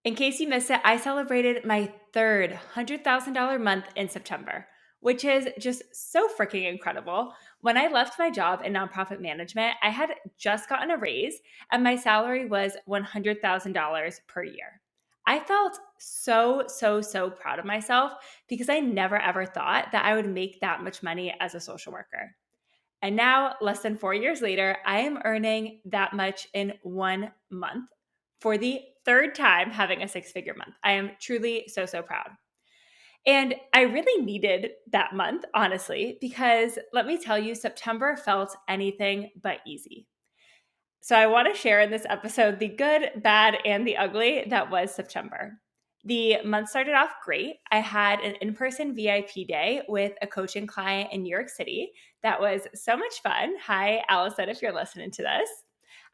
In case you missed it, I celebrated my third $100,000 month in September, which is just so freaking incredible. When I left my job in nonprofit management, I had just gotten a raise and my salary was $100,000 per year. I felt so proud of myself because I never ever thought that I would make that much money as a social worker. And now, less than 4 years later, I am earning that much in 1 month for the third time having a six-figure month. I am truly so proud. And I really needed that month, honestly, because let me tell you, September felt anything but easy. So I want to share in this episode the good, bad, and the ugly that was September. The month started off great. I had an in-person VIP day with a coaching client in New York City. That was so much fun. Hi, Allison, if you're listening to this.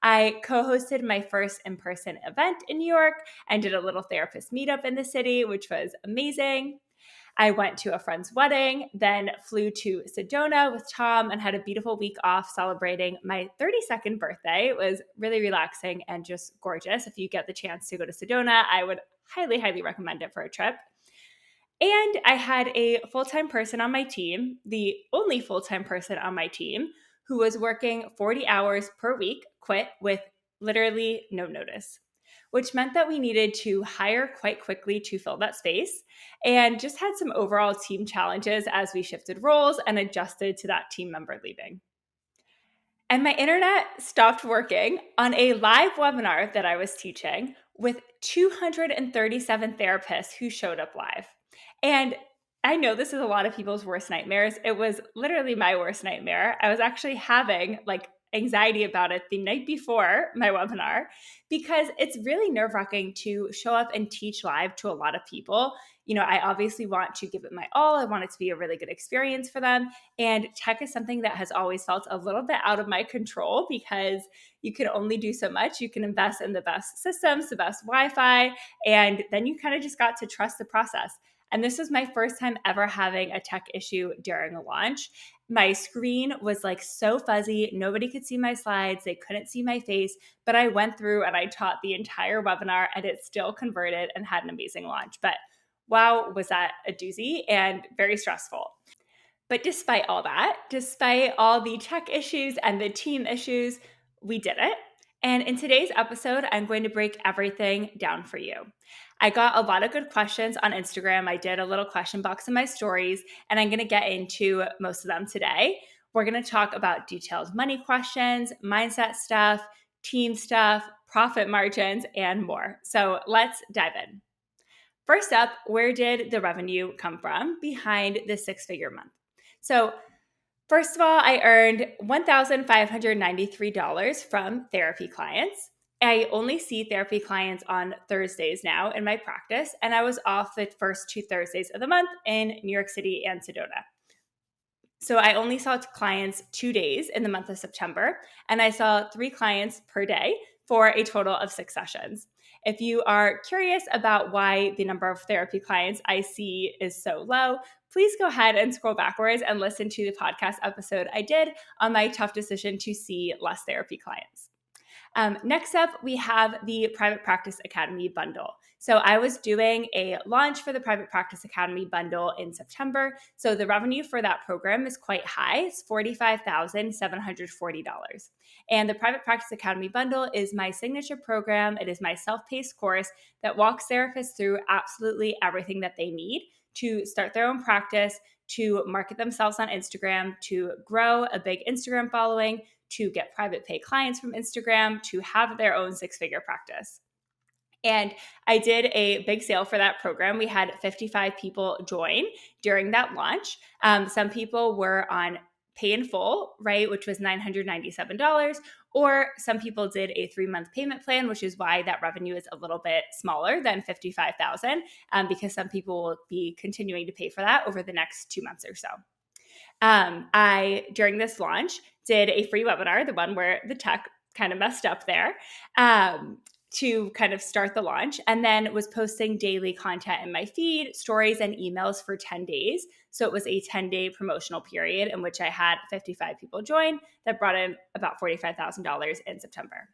I co-hosted my first in-person event in New York and did a little therapist meetup in the city, which was amazing. I went to a friend's wedding, then flew to Sedona with Tom and had a beautiful week off celebrating my 32nd birthday. It was really relaxing and just gorgeous. If you get the chance to go to Sedona, I would highly recommend it for a trip. And I had a full-time person on my team, the only full-time person on my team, who was working 40 hours per week, quit with literally no notice, which meant that we needed to hire quite quickly to fill that space and just had some overall team challenges as we shifted roles and adjusted to that team member leaving. And my internet stopped working on a live webinar that I was teaching with 237 therapists who showed up live. And I know this is a lot of people's worst nightmares. It was literally my worst nightmare. I was actually having anxiety about it the night before my webinar because it's really nerve-wracking to show up and teach live to a lot of people. I obviously want to give it my all. I want it to be a really good experience for them. And tech is something that has always felt a little bit out of my control because you can only do so much. You can invest in the best systems, the best Wi-Fi, and then you kind of just got to trust the process. And this was my first time ever having a tech issue during a launch. My screen was so fuzzy. Nobody could see my slides. They couldn't see my face, but I went through and I taught the entire webinar and it still converted and had an amazing launch. But wow, was that a doozy and very stressful. But despite all that, despite all the tech issues and the team issues, we did it. And in today's episode, I'm going to break everything down for you. I got a lot of good questions on Instagram. I did a little question box in my stories, and I'm going to get into most of them today. We're going to talk about detailed money questions, mindset stuff, team stuff, profit margins, and more. So let's dive in. First up, where did the revenue come from behind the six-figure month? So first of all, I earned $1,593 from therapy clients. I only see therapy clients on Thursdays now in my practice, and I was off the first 2 Thursdays of the month in New York City and Sedona. So I only saw clients 2 days in the month of September, and I saw 3 clients per day for a total of 6 sessions. If you are curious about why the number of therapy clients I see is so low, please go ahead and scroll backwards and listen to the podcast episode I did on my tough decision to see less therapy clients. Next up, we have the Private Practice Academy bundle. So I was doing a launch for the Private Practice Academy bundle in September. So the revenue for that program is quite high. It's $45,740. And the Private Practice Academy bundle is my signature program. It is my self-paced course that walks therapists through absolutely everything that they need to start their own practice, to market themselves on Instagram, to grow a big Instagram following, to get private pay clients from Instagram, to have their own six-figure practice. And I did a big sale for that program. We had 55 people join during that launch. Some people were on pay in full, right, which was $997, or some people did a 3-month payment plan, which is why that revenue is a little bit smaller than $55,000, because some people will be continuing to pay for that over the next 2 months or so. I, during this launch, did a free webinar, the one where the tech kind of messed up there, to kind of start the launch, and then was posting daily content in my feed, stories, and emails for 10 days. So it was a 10-day promotional period in which I had 55 people join that brought in about $45,000 in September.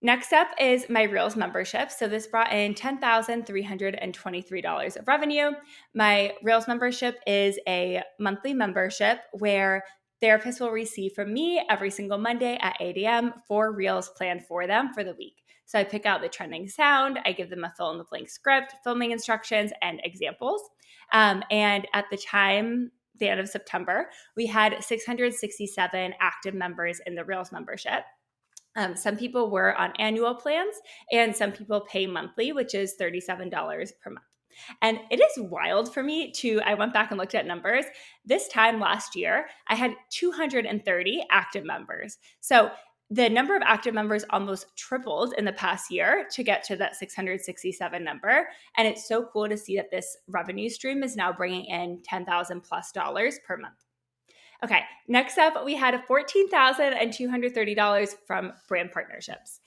Next up is my Reels membership. So this brought in $10,323 of revenue. My Reels membership is a monthly membership where therapists will receive from me every single Monday at 8 a.m. 4 Reels planned for them for the week. So I pick out the trending sound, I give them a fill in the blank script, filming instructions, and examples. And at the end of September, we had 667 active members in the Reels membership. Some people were on annual plans and some people pay monthly, which is $37 per month. And it is wild for me I went back and looked at numbers. This time last year, I had 230 active members. So the number of active members almost tripled in the past year to get to that 667 number. And it's so cool to see that this revenue stream is now bringing in $10,000 plus per month. Okay, next up, we had $14,230 from brand partnerships.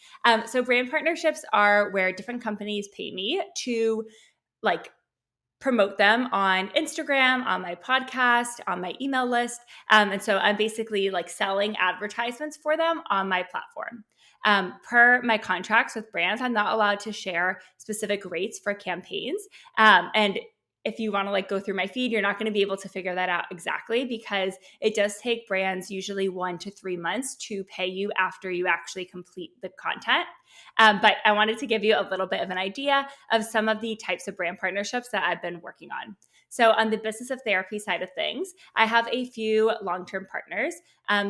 So brand partnerships are where different companies pay me to promote them on Instagram, on my podcast, on my email list. And so I'm basically selling advertisements for them on my platform. Per my contracts with brands, I'm not allowed to share specific rates for campaigns. And if you want to go through my feed, you're not going to be able to figure that out exactly because it does take brands usually 1 to 3 months to pay you after you actually complete the content. But I wanted to give you a little bit of an idea of some of the types of brand partnerships that I've been working on. So on the business of therapy side of things, I have a few long-term partners.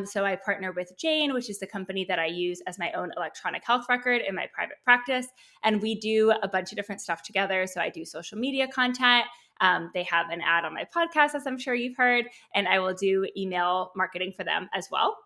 So I partner with Jane, which is the company that I use as my own electronic health record in my private practice. And we do a bunch of different stuff together. So I do social media content. They have an ad on my podcast, as I'm sure you've heard, and I will do email marketing for them as well.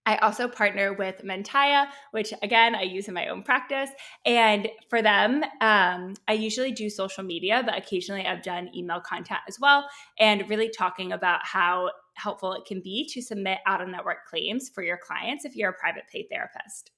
I also partner with Mentaya, which again, I use in my own practice. And for them, I usually do social media, but occasionally I've done email content as well, and really talking about how helpful it can be to submit out-of-network claims for your clients if you're a private pay therapist.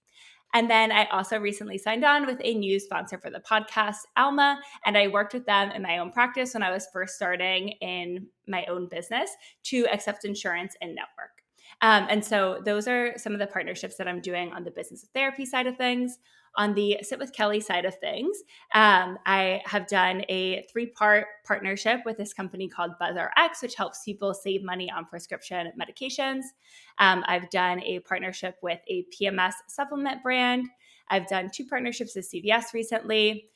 And then I also recently signed on with a new sponsor for the podcast, Alma, and I worked with them in my own practice when I was first starting in my own business to accept insurance and network. And so those are some of the partnerships that I'm doing on the business of therapy side of things. On the Sit with Kelly side of things, I have done a 3-part partnership with this company called BuzzRx, which helps people save money on prescription medications. I've done a partnership with a PMS supplement brand. I've done 2 partnerships with CVS recently.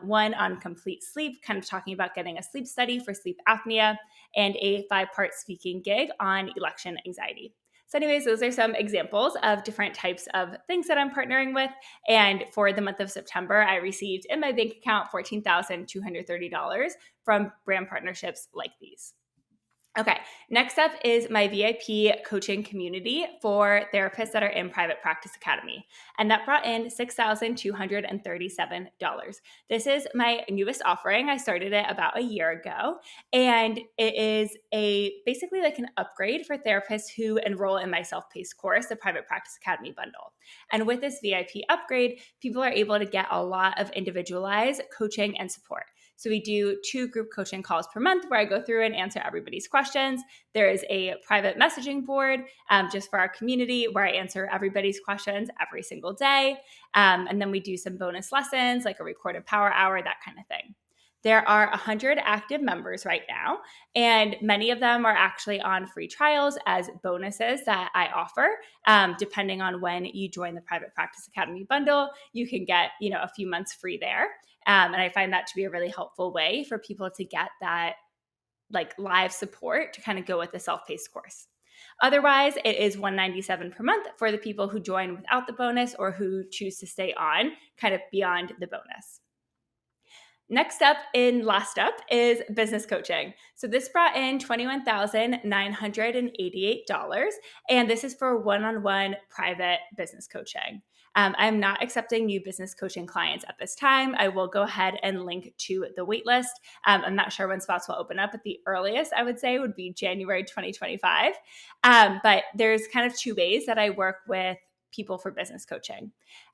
One on complete sleep, kind of talking about getting a sleep study for sleep apnea, and a 5-part speaking gig on election anxiety. So anyways, those are some examples of different types of things that I'm partnering with. And for the month of September, I received in my bank account $14,230 from brand partnerships like these. Okay, next up is my VIP coaching community for therapists that are in Private Practice Academy. And that brought in $6,237. This is my newest offering. I started it about a year ago. And it is basically an upgrade for therapists who enroll in my self-paced course, the Private Practice Academy bundle. And with this VIP upgrade, people are able to get a lot of individualized coaching and support. So we do 2 group coaching calls per month where I go through and answer everybody's questions. There is a private messaging board just for our community where I answer everybody's questions every single day. And then we do some bonus lessons like a recorded power hour, that kind of thing. There are 100 active members right now, and many of them are actually on free trials as bonuses that I offer. Depending on when you join the Private Practice Academy bundle, you can get a few months free there. And I find that to be a really helpful way for people to get that live support to kind of go with the self-paced course. Otherwise, it is $197 per month for the people who join without the bonus or who choose to stay on kind of beyond the bonus. Next up and last up is business coaching. So this brought in $21,988, and this is for one-on-one private business coaching. I'm not accepting new business coaching clients at this time. I will go ahead and link to the waitlist. I'm not sure when spots will open up, but the earliest I would say would be January 2025. But there's kind of 2 ways that I work with people for business coaching.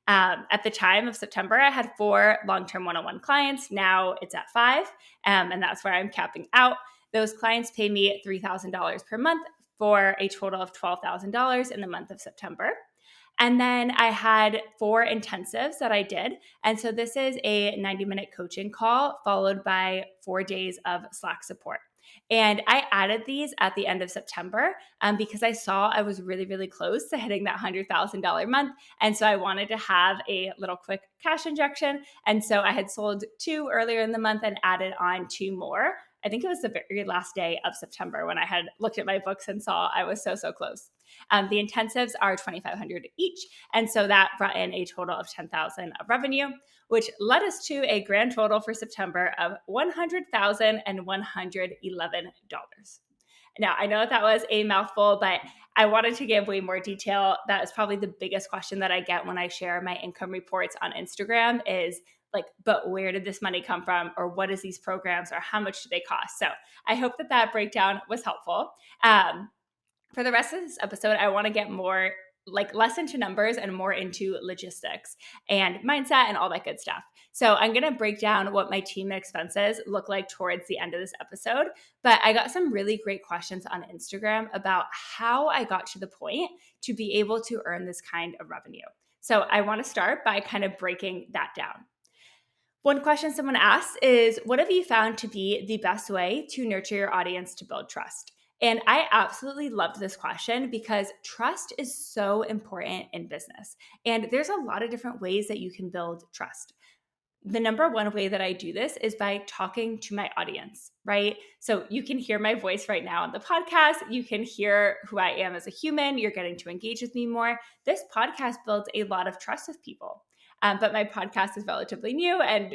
At the time of September, I had 4 long-term one-on-one clients. Now it's at 5, and that's where I'm capping out. Those clients pay me $3,000 per month for a total of $12,000 in the month of September. And then I had 4 intensives that I did. And so this is a 90-minute coaching call followed by 4 days of Slack support. And I added these at the end of September because I saw I was really, really close to hitting that $100,000 month. And so I wanted to have a little quick cash injection. And so I had sold 2 earlier in the month and added on 2 more. I think it was the very last day of September when I had looked at my books and saw I was so, so close. The intensives are $2,500 each. And so that brought in a total of $10,000 of revenue, which led us to a grand total for September of $100,111. Now, I know that was a mouthful, but I wanted to give way more detail. That is probably the biggest question that I get when I share my income reports on Instagram is like, but where did this money come from? Or what is these programs? Or how much do they cost? So I hope that that breakdown was helpful. For the rest of this episode, I want to get more less into numbers and more into logistics and mindset and all that good stuff. So I'm going to break down what my team expenses look like towards the end of this episode. But I got some really great questions on Instagram about how I got to the point to be able to earn this kind of revenue. So I want to start by kind of breaking that down. One question someone asked is, what have you found to be the best way to nurture your audience to build trust? And I absolutely loved this question because trust is so important in business. And there's a lot of different ways that you can build trust. The number one way that I do this is by talking to my audience, right? So you can hear my voice right now on the podcast. You can hear who I am as a human. You're getting to engage with me more. This podcast builds a lot of trust with people. But my podcast is relatively new and,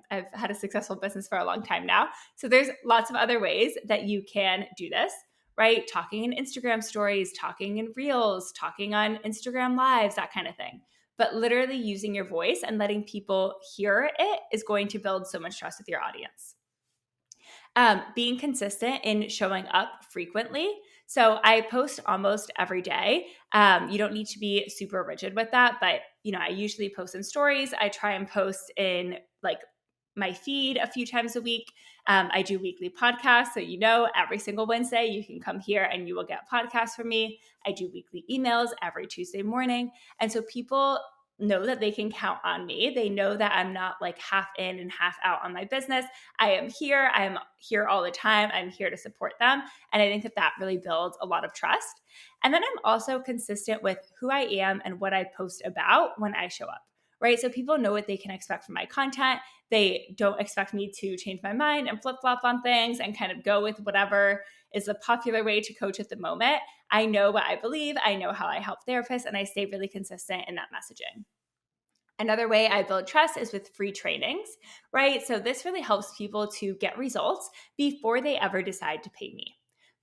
I've had a successful business for a long time now. So there's lots of other ways that you can do this, right? Talking in Instagram stories, talking in reels, talking on Instagram lives, that kind of thing. But literally using your voice and letting people hear it is going to build so much trust with your audience. Being consistent in showing up frequently. So I post almost every day. You don't need to be super rigid with that, but I usually post in stories. I try and post in my feed a few times a week. I do weekly podcasts. So, every single Wednesday you can come here and you will get podcasts from me. I do weekly emails every Tuesday morning. And so people know that they can count on me. They know that I'm not half in and half out on my business. I am here. I'm here all the time. I'm here to support them. And I think that that really builds a lot of trust. And then I'm also consistent with who I am and what I post about when I show up, right? So people know what they can expect from my content. They don't expect me to change my mind and flip-flop on things and kind of go with whatever is the popular way to coach at the moment. I know what I believe. I know how I help therapists, and I stay really consistent in that messaging. Another way I build trust is with free trainings, right? So this really helps people to get results before they ever decide to pay me,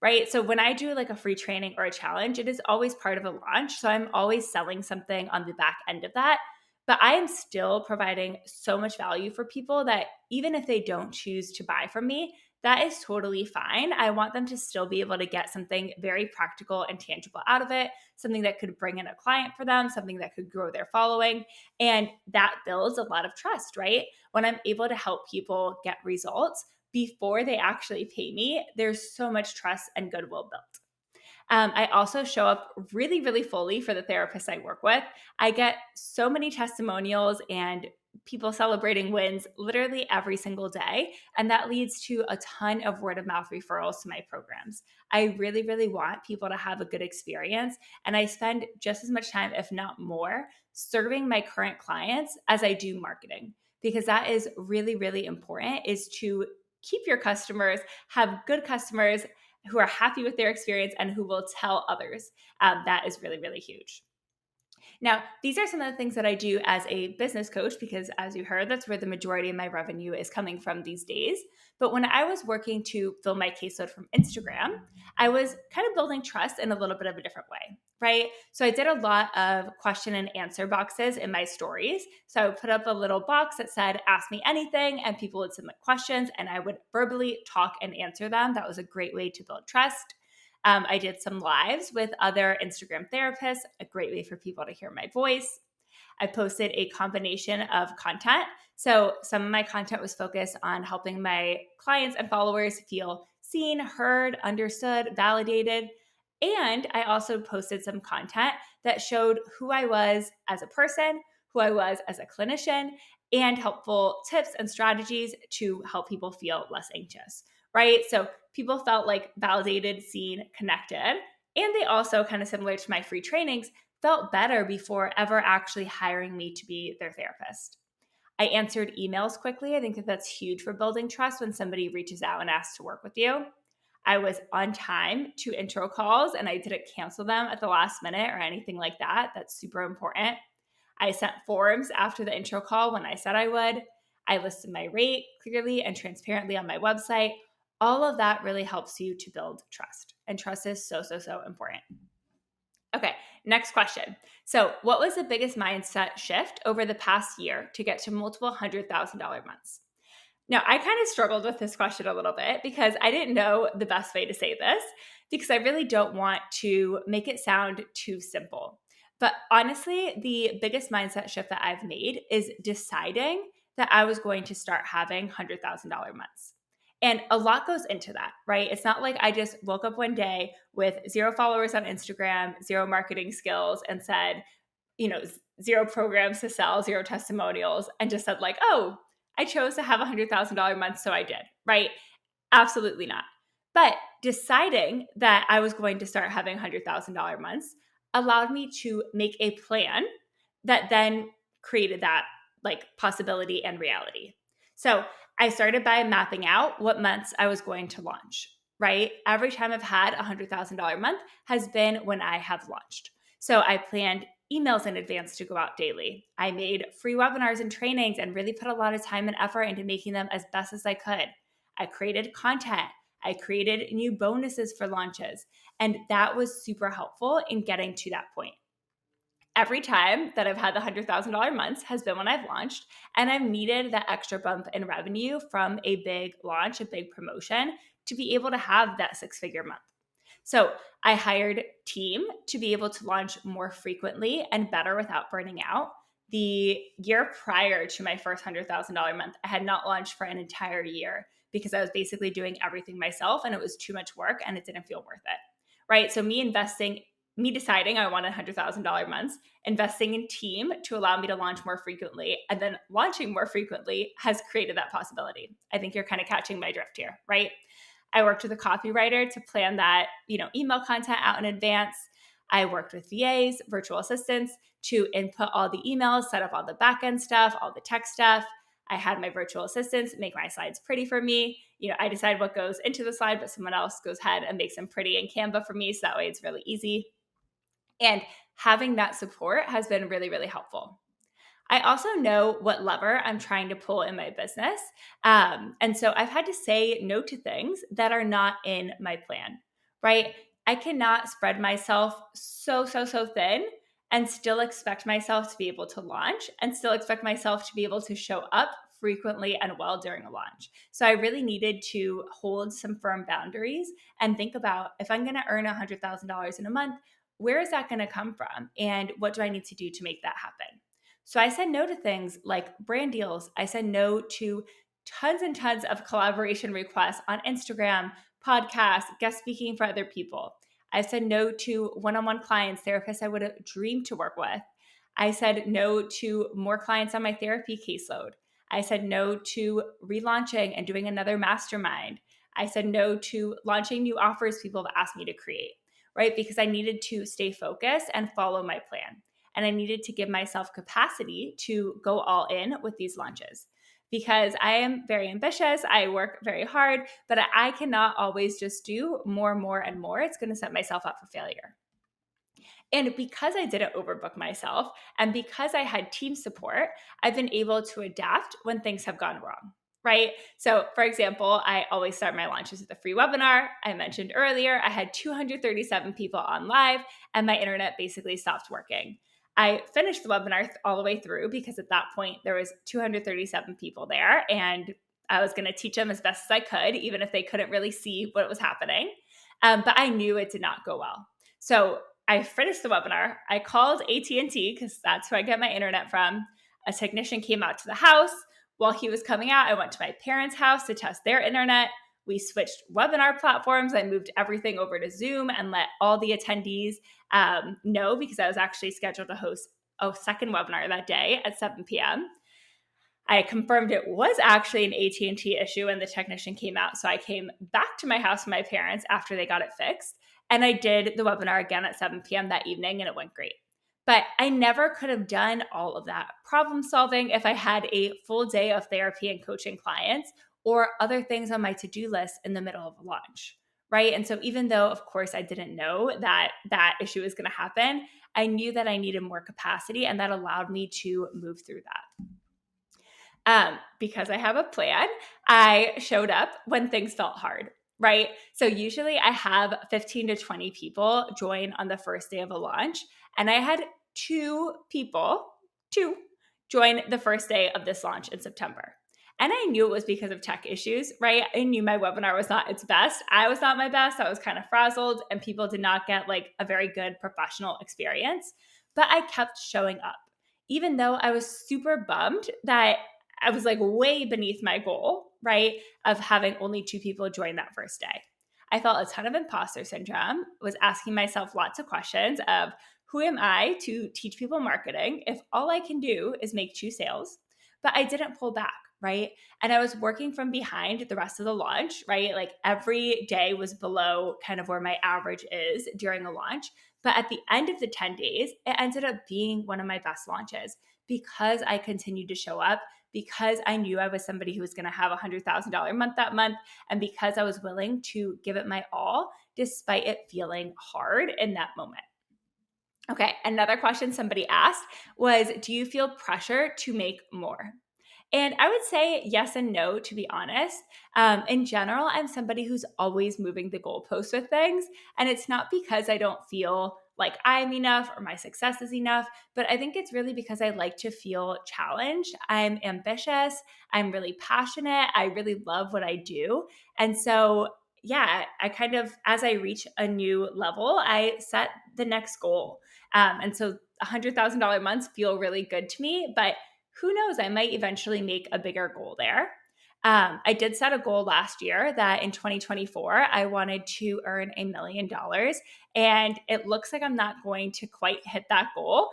right? So when I do a free training or a challenge, it is always part of a launch. So I'm always selling something on the back end of that. But I am still providing so much value for people that even if they don't choose to buy from me, that is totally fine. I want them to still be able to get something very practical and tangible out of it, something that could bring in a client for them, something that could grow their following. And that builds a lot of trust, right? When I'm able to help people get results before they actually pay me, there's so much trust and goodwill built. I also show up really, really fully for the therapists I work with. I get so many testimonials and people celebrating wins literally every single day. And that leads to a ton of word of mouth referrals to my programs. I really, really want people to have a good experience. And I spend just as much time, if not more, serving my current clients as I do marketing, because that is really, really important, is to keep your customers, have good customers who are happy with their experience and who will tell others. That is really, really huge. Now, these are some of the things that I do as a business coach, because as you heard, that's where the majority of my revenue is coming from these days. But when I was working to fill my caseload from Instagram, I was kind of building trust in a little bit of a different way, right? So I did a lot of question and answer boxes in my stories. So I would put up a little box that said, ask me anything, and people would submit questions and I would verbally talk and answer them. That was a great way to build trust. I did some lives with other Instagram therapists, a great way for people to hear my voice. I posted a combination of content. So some of my content was focused on helping my clients and followers feel seen, heard, understood, validated. And I also posted some content that showed who I was as a person, who I was as a clinician, and helpful tips and strategies to help people feel less anxious, right? So people felt like validated, seen, connected. And they also, kind of similar to my free trainings, felt better before ever actually hiring me to be their therapist. I answered emails quickly. I think that that's huge for building trust when somebody reaches out and asks to work with you. I was on time to intro calls and I didn't cancel them at the last minute or anything like that. That's super important. I sent forms after the intro call when I said I would. I listed my rate clearly and transparently on my website. All of that really helps you to build trust. And trust is so, so, so important. Okay, next question. So, what was the biggest mindset shift over the past year to get to multiple $100,000 months? Now, I kind of struggled with this question a little bit because I didn't know the best way to say this because I really don't want to make it sound too simple. But honestly, the biggest mindset shift that I've made is deciding that I was going to start having $100,000 months. And a lot goes into that, right? It's not like I just woke up one day with 0 followers on Instagram, 0 marketing skills, and said, 0 programs to sell, 0 testimonials, and just said, like, oh, I chose to have $100,000 month, so I did, right? Absolutely not. But deciding that I was going to start having $100,000 months allowed me to make a plan that then created that like possibility and reality. So I started by mapping out what months I was going to launch, right? Every time I've had a $100,000 month has been when I have launched. So I planned emails in advance to go out daily. I made free webinars and trainings and really put a lot of time and effort into making them as best as I could. I created content. I created new bonuses for launches. And that was super helpful in getting to that point. Every time that I've had the $100,000 months has been when I've launched, and I've needed that extra bump in revenue from a big launch, a big promotion, to be able to have that 6-figure month. So I hired team to be able to launch more frequently and better without burning out. The year prior to my first $100,000 month, I had not launched for an entire year because I was basically doing everything myself and it was too much work and it didn't feel worth it, right? So me deciding I wanted $100,000 months, investing in team to allow me to launch more frequently, and then launching more frequently has created that possibility. I think you're kind of catching my drift here, right? I worked with a copywriter to plan that, email content out in advance. I worked with VAs, virtual assistants, to input all the emails, set up all the backend stuff, all the tech stuff. I had my virtual assistants make my slides pretty for me. I decide what goes into the slide, but someone else goes ahead and makes them pretty in Canva for me. So that way it's really easy. And having that support has been really, really helpful. I also know what lever I'm trying to pull in my business. And so I've had to say no to things that are not in my plan, right? I cannot spread myself so thin and still expect myself to be able to launch and still expect myself to be able to show up frequently and well during a launch. So I really needed to hold some firm boundaries and think about, if I'm going to earn $100,000 in a month, where is that going to come from? And what do I need to do to make that happen? So I said no to things like brand deals. I said no to tons and tons of collaboration requests on Instagram, podcasts, guest speaking for other people. I said no to one-on-one clients, therapists I would have dreamed to work with. I said no to more clients on my therapy caseload. I said no to relaunching and doing another mastermind. I said no to launching new offers people have asked me to create, right? Because I needed to stay focused and follow my plan. And I needed to give myself capacity to go all in with these launches because I am very ambitious. I work very hard, but I cannot always just do more and more. It's going to set myself up for failure. And because I didn't overbook myself and because I had team support, I've been able to adapt when things have gone wrong. Right? So for example, I always start my launches with a free webinar. I mentioned earlier, I had 237 people on live and my internet basically stopped working. I finished the webinar all the way through because at that point there was 237 people there and I was going to teach them as best as I could, even if they couldn't really see what was happening. But I knew it did not go well. So I finished the webinar. I called AT&T because that's who I get my internet from. A technician came out to the house. While he was coming out, I went to my parents' house to test their internet. We switched webinar platforms. I moved everything over to Zoom and let all the attendees know, because I was actually scheduled to host a second webinar that day at 7 p.m. I confirmed it was actually an AT&T issue and the technician came out. So I came back to my house with my parents after they got it fixed. And I did the webinar again at 7 p.m. that evening and it went great. But I never could have done all of that problem solving if I had a full day of therapy and coaching clients or other things on my to-do list in the middle of a launch, right? And so even though, of course, I didn't know that that issue was going to happen, I knew that I needed more capacity, and that allowed me to move through that. Because I have a plan, I showed up when things felt hard, right? So usually I have 15 to 20 people join on the first day of a launch. And I had two join the first day of this launch in September. And I knew it was because of tech issues, right? I knew my webinar was not its best. I was not my best. I was kind of frazzled and people did not get like a very good professional experience. But I kept showing up, even though I was super bummed that I was like way beneath my goal, right, of having only 2 people join that first day. I felt a ton of imposter syndrome, was asking myself lots of questions of who am I to teach people marketing if all I can do is make 2 sales? But I didn't pull back, right? And I was working from behind the rest of the launch, right? Like every day was below kind of where my average is during a launch. But at the end of the 10 days, it ended up being one of my best launches because I continued to show up, because I knew I was somebody who was going to have a $100,000 month that month, and because I was willing to give it my all despite it feeling hard in that moment. Okay, another question somebody asked was, do you feel pressure to make more? And I would say yes and no, to be honest. In general, I'm somebody who's always moving the goalposts with things. And it's not because I don't feel like I'm enough or my success is enough, but I think it's really because I like to feel challenged. I'm ambitious. I'm really passionate. I really love what I do. And so, yeah, I kind of, as I reach a new level, I set the next goal. And so $100,000 months feel really good to me, but who knows, I might eventually make a bigger goal there. I did set a goal last year that in 2024, I wanted to earn $1 million. And it looks like I'm not going to quite hit that goal.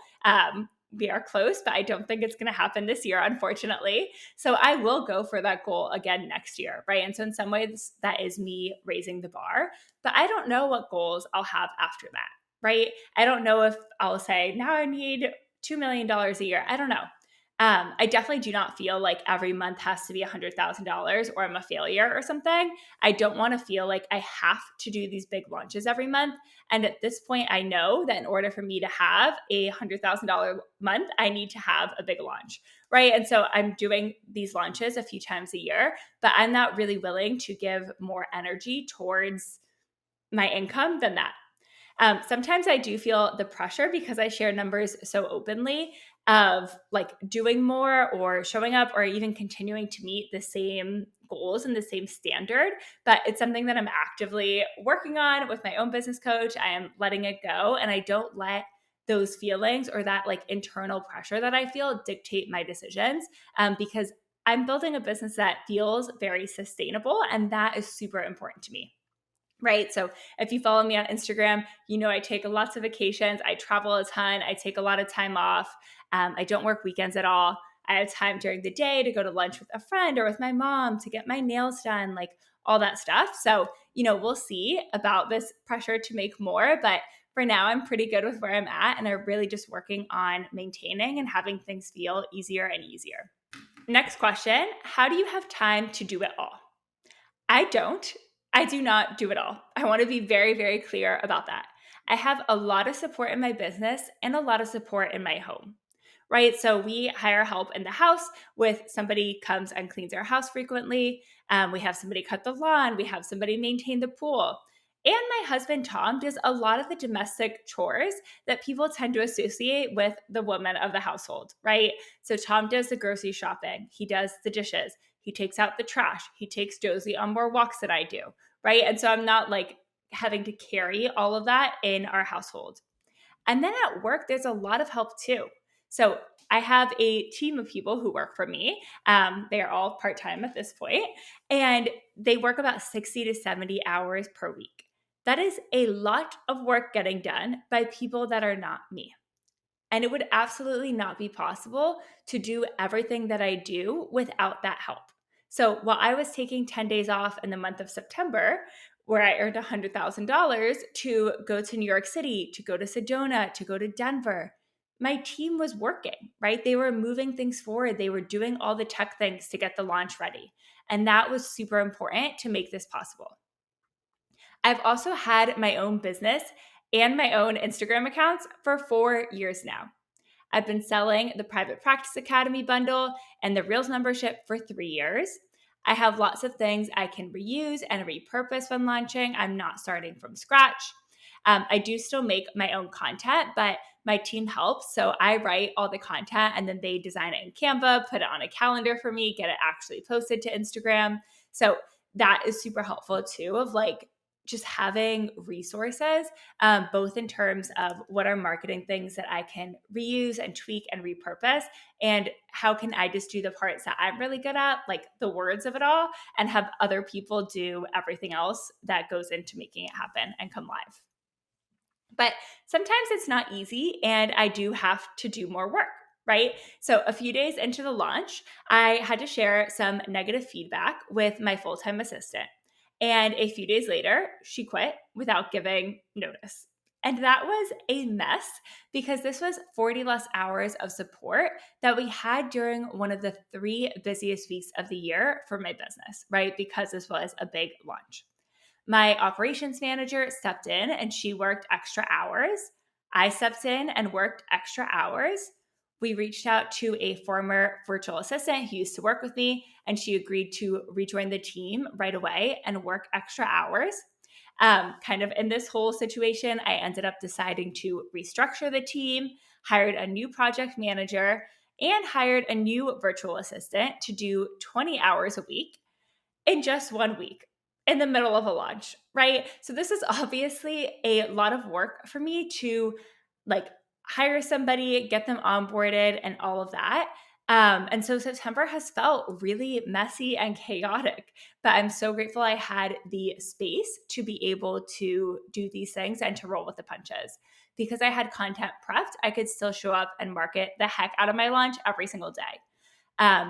We are close, but I don't think it's going to happen this year, unfortunately. So I will go for that goal again next year, right? And so in some ways, that is me raising the bar. But I don't know what goals I'll have after that, right? I don't know if I'll say, now I need $2 million a year. I don't know. I definitely do not feel like every month has to be $100,000 or I'm a failure or something. I don't want to feel like I have to do these big launches every month. And at this point, I know that in order for me to have a $100,000 month, I need to have a big launch, right? And so I'm doing these launches a few times a year, but I'm not really willing to give more energy towards my income than that. Sometimes I do feel the pressure because I share numbers so openly of like doing more or showing up or even continuing to meet the same goals and the same standard. But it's something that I'm actively working on with my own business coach. I am letting it go, and I don't let those feelings or that like internal pressure that I feel dictate my decisions, because I'm building a business that feels very sustainable, and that is super important to me. Right. So if you follow me on Instagram, you know I take lots of vacations. I travel a ton. I take a lot of time off. I don't work weekends at all. I have time during the day to go to lunch with a friend or with my mom to get my nails done, like all that stuff. So, we'll see about this pressure to make more. But for now, I'm pretty good with where I'm at. And I'm really just working on maintaining and having things feel easier and easier. Next question. How do you have time to do it all? I don't. I do not do it all. I want to be very, very clear about that. I have a lot of support in my business and a lot of support in my home, right? So we hire help in the house with somebody comes and cleans our house frequently. We have somebody cut the lawn. We have somebody maintain the pool. And my husband, Tom, does a lot of the domestic chores that people tend to associate with the woman of the household, right? So Tom does the grocery shopping. He does the dishes. He takes out the trash. He takes Josie on more walks than I do, right? And so I'm not like having to carry all of that in our household. And then at work, there's a lot of help too. So I have a team of people who work for me. They are all part-time at this point, and they work about 60 to 70 hours per week. That is a lot of work getting done by people that are not me. And it would absolutely not be possible to do everything that I do without that help. So while I was taking 10 days off in the month of September, where I earned $100,000 to go to New York City, to go to Sedona, to go to Denver, my team was working, right? They were moving things forward. They were doing all the tech things to get the launch ready. And that was super important to make this possible. I've also had my own business and my own Instagram accounts for 4 years now. I've been selling the Private Practice Academy bundle and the Reels membership for 3 years. I have lots of things I can reuse and repurpose when launching. I'm not starting from scratch. I do still make my own content, but my team helps. So I write all the content and then they design it in Canva, put it on a calendar for me, get it actually posted to Instagram. So that is super helpful too, of like just having resources, both in terms of what are marketing things that I can reuse and tweak and repurpose, and how can I just do the parts that I'm really good at, like the words of it all, and have other people do everything else that goes into making it happen and come live. But sometimes it's not easy, and I do have to do more work, right? So a few days into the launch, I had to share some negative feedback with my full-time assistant. And a few days later, she quit without giving notice. And that was a mess because this was 40 less hours of support that we had during one of the 3 busiest weeks of the year for my business, right? Because this was a big launch. My operations manager stepped in and she worked extra hours. I stepped in and worked extra hours. We reached out to a former virtual assistant who used to work with me, and she agreed to rejoin the team right away and work extra hours. Kind of in this whole situation, I ended up deciding to restructure the team, hired a new project manager, and hired a new virtual assistant to do 20 hours a week in just 1 week in the middle of a launch, right? So this is obviously a lot of work for me to like hire somebody, get them onboarded and all of that. And so September has felt really messy and chaotic, but I'm so grateful I had the space to be able to do these things and to roll with the punches. Because I had content prepped, I could still show up and market the heck out of my launch every single day.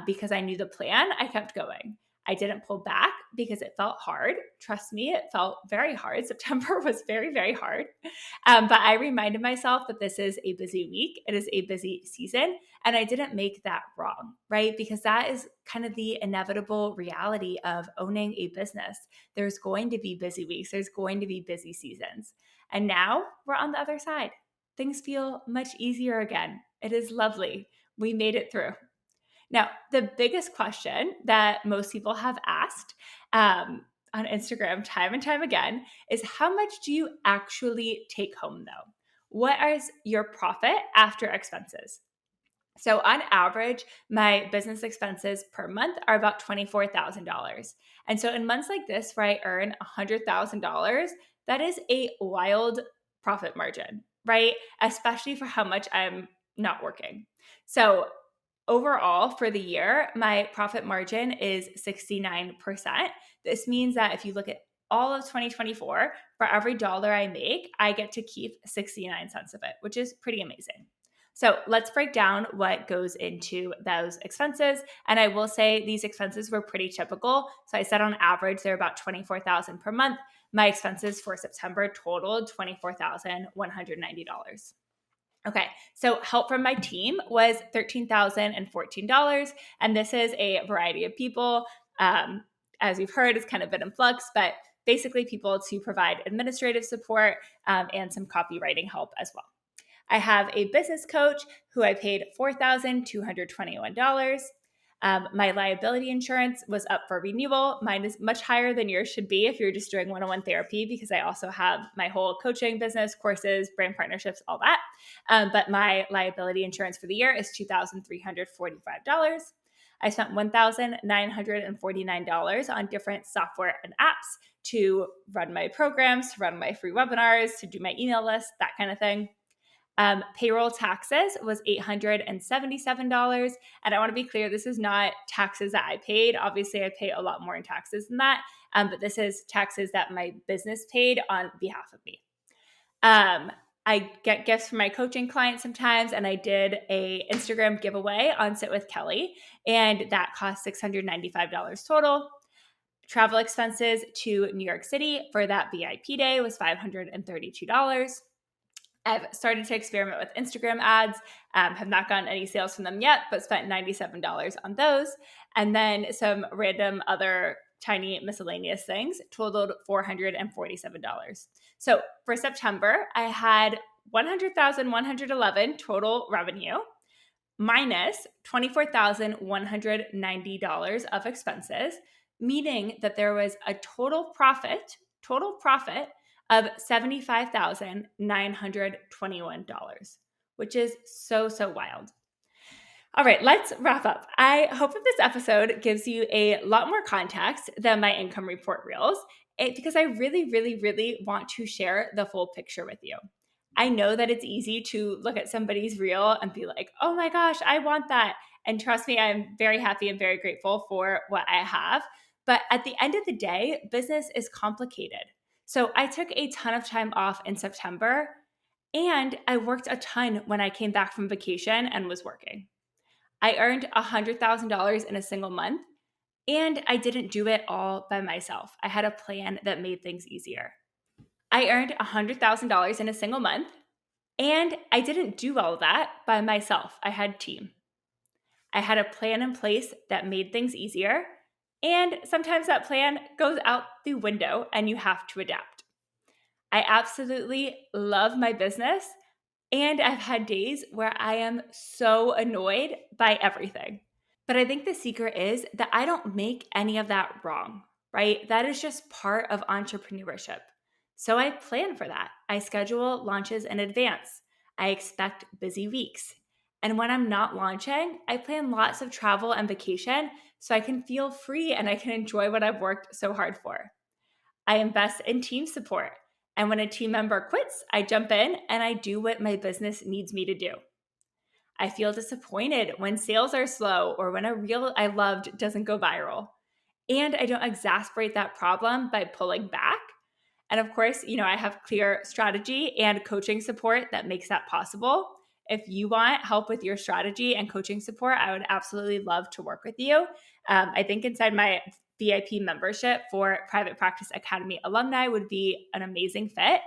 Because I knew the plan, I kept going. I didn't pull back because it felt hard. Trust me, it felt very hard. September was very, very hard. But I reminded myself that this is a busy week. It is a busy season. And I didn't make that wrong, right? Because that is kind of the inevitable reality of owning a business. There's going to be busy weeks, there's going to be busy seasons. And now we're on the other side. Things feel much easier again. It is lovely. We made it through. Now, the biggest question that most people have asked on Instagram time and time again is how much do you actually take home though? What is your profit after expenses? So on average, my business expenses per month are about $24,000. And so in months like this where I earn $100,000, that is a wild profit margin, right? Especially for how much I'm not working. So overall, for the year, my profit margin is 69%. This means that if you look at all of 2024, for every dollar I make, I get to keep 69 cents of it, which is pretty amazing. So let's break down what goes into those expenses. And I will say these expenses were pretty typical. So I said on average, they're about $24,000 per month. My expenses for September totaled $24,190. Okay, so help from my team was $13,014, and this is a variety of people. As you've heard, it's kind of been in flux, but basically people to provide administrative support and some copywriting help as well. I have a business coach who I paid $4,221. My liability insurance was up for renewal. Mine is much higher than yours should be if you're just doing one-on-one therapy, because I also have my whole coaching business, courses, brand partnerships, all that. But my liability insurance for the year is $2,345. I spent $1,949 on different software and apps to run my programs, to run my free webinars, to do my email list, that kind of thing. Payroll taxes was $877. And I want to be clear, this is not taxes that I paid. Obviously, I pay a lot more in taxes than that. But this is taxes that my business paid on behalf of me. I get gifts from my coaching clients sometimes, and I did a Instagram giveaway on Sit with Kelly, and that cost $695 total. Travel expenses to New York City for that VIP day was $532. I've started to experiment with Instagram ads, have not gotten any sales from them yet, but spent $97 on those. And then some random other tiny miscellaneous things totaled $447. So for September, I had $100,111 total revenue minus $24,190 of expenses, meaning that there was a total profit of $75,921, which is so wild. All right, let's wrap up. I hope that this episode gives you a lot more context than my income report reels, because I really want to share the full picture with you. I know that it's easy to look at somebody's reel and be like, oh my gosh, I want that. And trust me, I'm very happy and very grateful for what I have. But at the end of the day, business is complicated. So I took a ton of time off in September, and I worked a ton when I came back from vacation and was working. I earned $100,000 in a single month, and I didn't do it all by myself. I had a plan that made things easier. I earned $100,000 in a single month, and I didn't do all of that by myself. I had a team. I had a plan in place that made things easier, and sometimes that plan goes out the window and you have to adapt. I absolutely love my business, and I've had days where I am so annoyed by everything. But I think the secret is that I don't make any of that wrong, right? That is just part of entrepreneurship. So I plan for that. I schedule launches in advance. I expect busy weeks. And when I'm not launching, I plan lots of travel and vacation so I can feel free and I can enjoy what I've worked so hard for. I invest in team support. And when a team member quits, I jump in and I do what my business needs me to do. I feel disappointed when sales are slow or when a reel I loved doesn't go viral. And I don't exasperate that problem by pulling back. And of course, I have clear strategy and coaching support that makes that possible. If you want help with your strategy and coaching support, I would absolutely love to work with you. I think inside my VIP membership for Private Practice Academy alumni would be an amazing fit,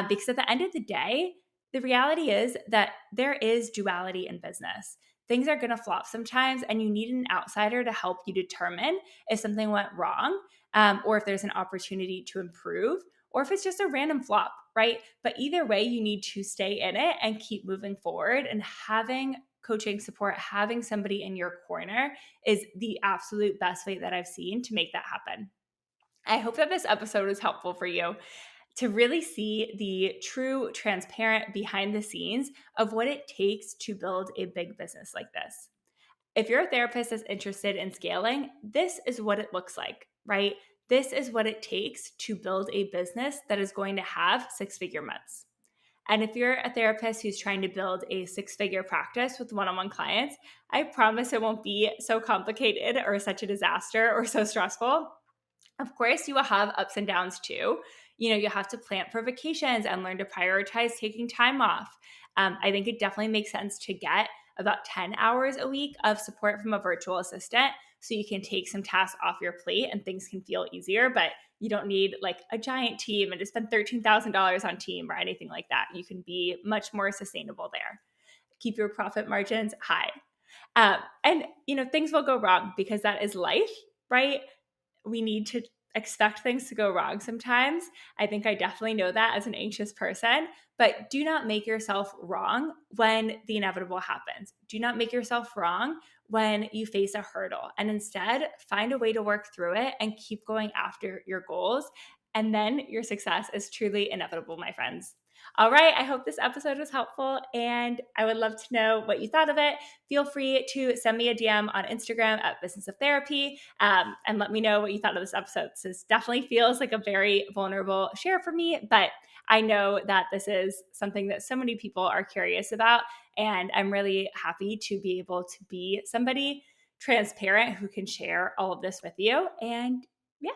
because at the end of the day, the reality is that there is duality in business. Things are going to flop sometimes, and you need an outsider to help you determine if something went wrong, or if there's an opportunity to improve, or if it's just a random flop, right? But either way, you need to stay in it and keep moving forward. And having coaching support, having somebody in your corner is the absolute best way that I've seen to make that happen. I hope that this episode was helpful for you to really see the true, transparent behind the scenes of what it takes to build a big business like this. If you're a therapist that's interested in scaling, this is what it looks like, right? This is what it takes to build a business that is going to have six-figure months. And if you're a therapist who's trying to build a six-figure practice with one-on-one clients, I promise it won't be so complicated or such a disaster or so stressful. Of course, you will have ups and downs too. You have to plan for vacations and learn to prioritize taking time off. I think it definitely makes sense to get about 10 hours a week of support from a virtual assistant so you can take some tasks off your plate and things can feel easier, but you don't need like a giant team and to spend $13,000 on team or anything like that. You can be much more sustainable there. Keep your profit margins high. And things will go wrong because that is life, right? We need to expect things to go wrong sometimes. I think I definitely know that as an anxious person, but do not make yourself wrong when the inevitable happens. Do not make yourself wrong when you face a hurdle, and instead find a way to work through it and keep going after your goals. And then your success is truly inevitable, my friends. All right. I hope this episode was helpful and I would love to know what you thought of it. Feel free to send me a DM on Instagram at Business of Therapy and let me know what you thought of this episode. This definitely feels like a very vulnerable share for me, but I know that this is something that so many people are curious about. And I'm really happy to be able to be somebody transparent who can share all of this with you. And yeah.